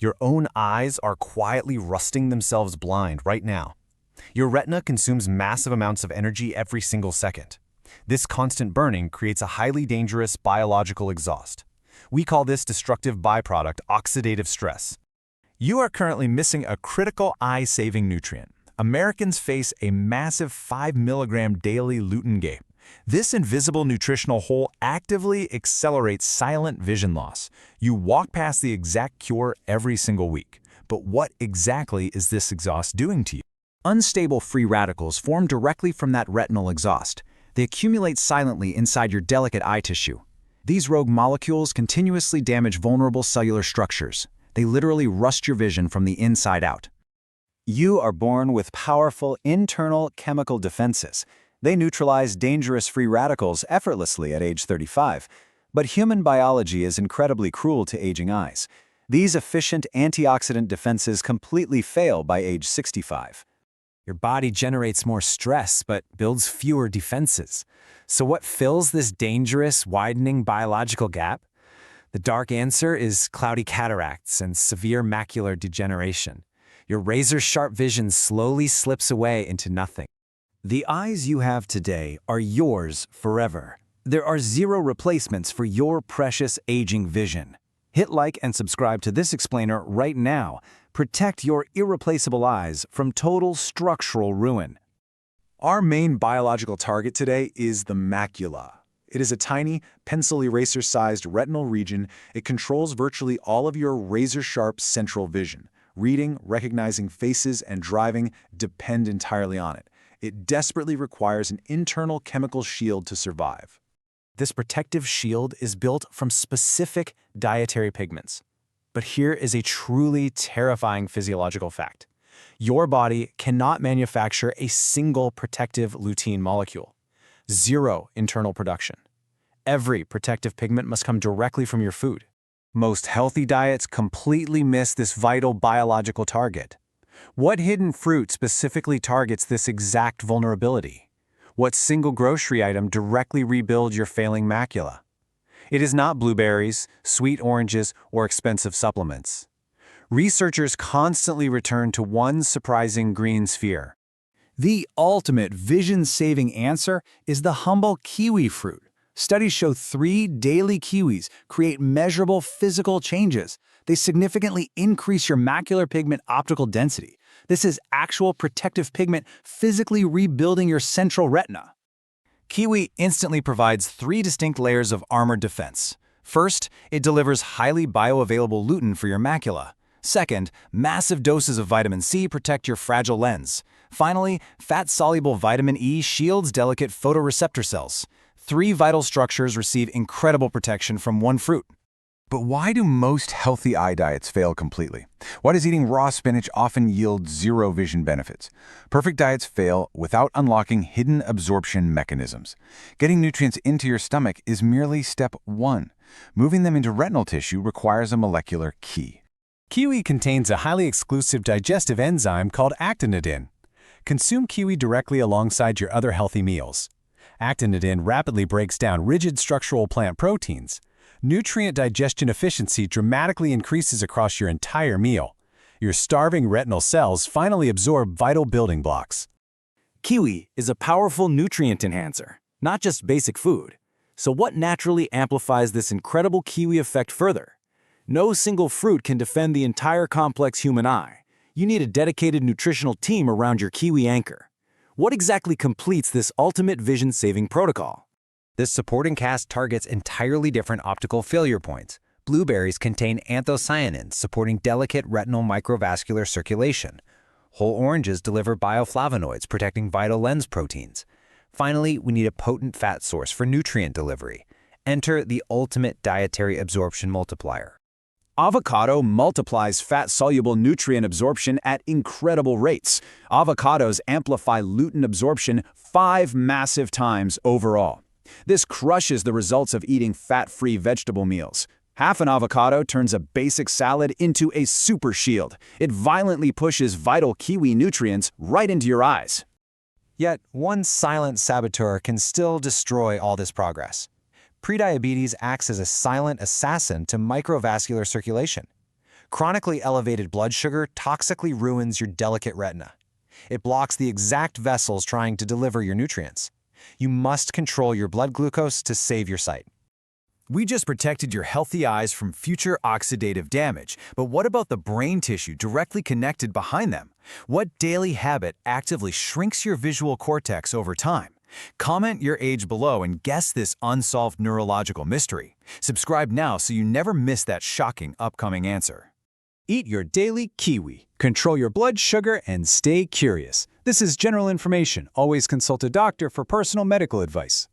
Your own eyes are quietly rusting themselves blind right now. Your retina consumes massive amounts of energy every single second. This constant burning creates a highly dangerous biological exhaust. We call this destructive byproduct oxidative stress. You are currently missing a critical eye-saving nutrient. Americans face a massive 5 milligram daily lutein gap. This invisible nutritional hole actively accelerates silent vision loss. You walk past the exact cure every single week. But what exactly is this exhaust doing to you? Unstable free radicals form directly from that retinal exhaust. They accumulate silently inside your delicate eye tissue. These rogue molecules continuously damage vulnerable cellular structures. They literally rust your vision from the inside out. You are born with powerful internal chemical defenses. They neutralize dangerous free radicals effortlessly at age 35. But human biology is incredibly cruel to aging eyes. These efficient antioxidant defenses completely fail by age 65. Your body generates more stress but builds fewer defenses. So what fills this dangerous, widening biological gap? The dark answer is cloudy cataracts and severe macular degeneration. Your razor-sharp vision slowly slips away into nothing. The eyes you have today are yours forever. There are zero replacements for your precious aging vision. Hit like and subscribe to this explainer right now. Protect your irreplaceable eyes from total structural ruin. Our main biological target today is the macula. It is a tiny, pencil eraser-sized retinal region. It controls virtually all of your razor-sharp central vision. Reading, recognizing faces, and driving depend entirely on it. It desperately requires an internal chemical shield to survive. This protective shield is built from specific dietary pigments. But here is a truly terrifying physiological fact. Your body cannot manufacture a single protective lutein molecule. Zero internal production. Every protective pigment must come directly from your food. Most healthy diets completely miss this vital biological target. What hidden fruit specifically targets this exact vulnerability? What single grocery item directly rebuilds your failing macula? It is not blueberries, sweet oranges, or expensive supplements. Researchers constantly return to one surprising green sphere. The ultimate vision-saving answer is the humble kiwi fruit. Studies show 3 daily kiwis create measurable physical changes. They significantly increase your macular pigment optical density. This is actual protective pigment physically rebuilding your central retina. Kiwi instantly provides 3 distinct layers of armored defense. First, it delivers highly bioavailable lutein for your macula. Second, massive doses of vitamin C protect your fragile lens. Finally, fat-soluble vitamin E shields delicate photoreceptor cells. 3 vital structures receive incredible protection from one fruit. But why do most healthy eye diets fail completely? Why does eating raw spinach often yield zero vision benefits? Perfect diets fail without unlocking hidden absorption mechanisms. Getting nutrients into your stomach is merely step 1. Moving them into retinal tissue requires a molecular key. Kiwi contains a highly exclusive digestive enzyme called actinidin. Consume kiwi directly alongside your other healthy meals. Actinidin rapidly breaks down rigid structural plant proteins. Nutrient digestion efficiency dramatically increases across your entire meal. Your starving retinal cells finally absorb vital building blocks. Kiwi is a powerful nutrient enhancer, not just basic food. So what naturally amplifies this incredible kiwi effect further? No single fruit can defend the entire complex human eye. You need a dedicated nutritional team around your kiwi anchor. What exactly completes this ultimate vision-saving protocol? This supporting cast targets entirely different optical failure points. Blueberries contain anthocyanins, supporting delicate retinal microvascular circulation. Whole oranges deliver bioflavonoids, protecting vital lens proteins. Finally, we need a potent fat source for nutrient delivery. Enter the ultimate dietary absorption multiplier. Avocado multiplies fat-soluble nutrient absorption at incredible rates. Avocados amplify lutein absorption 5 massive times overall. This crushes the results of eating fat-free vegetable meals. Half an avocado turns a basic salad into a super shield. It violently pushes vital kiwi nutrients right into your eyes. Yet, one silent saboteur can still destroy all this progress. Prediabetes acts as a silent assassin to microvascular circulation. Chronically elevated blood sugar toxically ruins your delicate retina. It blocks the exact vessels trying to deliver your nutrients. You must control your blood glucose to save your sight. We just protected your healthy eyes from future oxidative damage, but what about the brain tissue directly connected behind them? What daily habit actively shrinks your visual cortex over time? Comment your age below and guess this unsolved neurological mystery. Subscribe now so you never miss that shocking upcoming answer. Eat your daily kiwi. Control your blood sugar and stay curious. This is general information. Always consult a doctor for personal medical advice.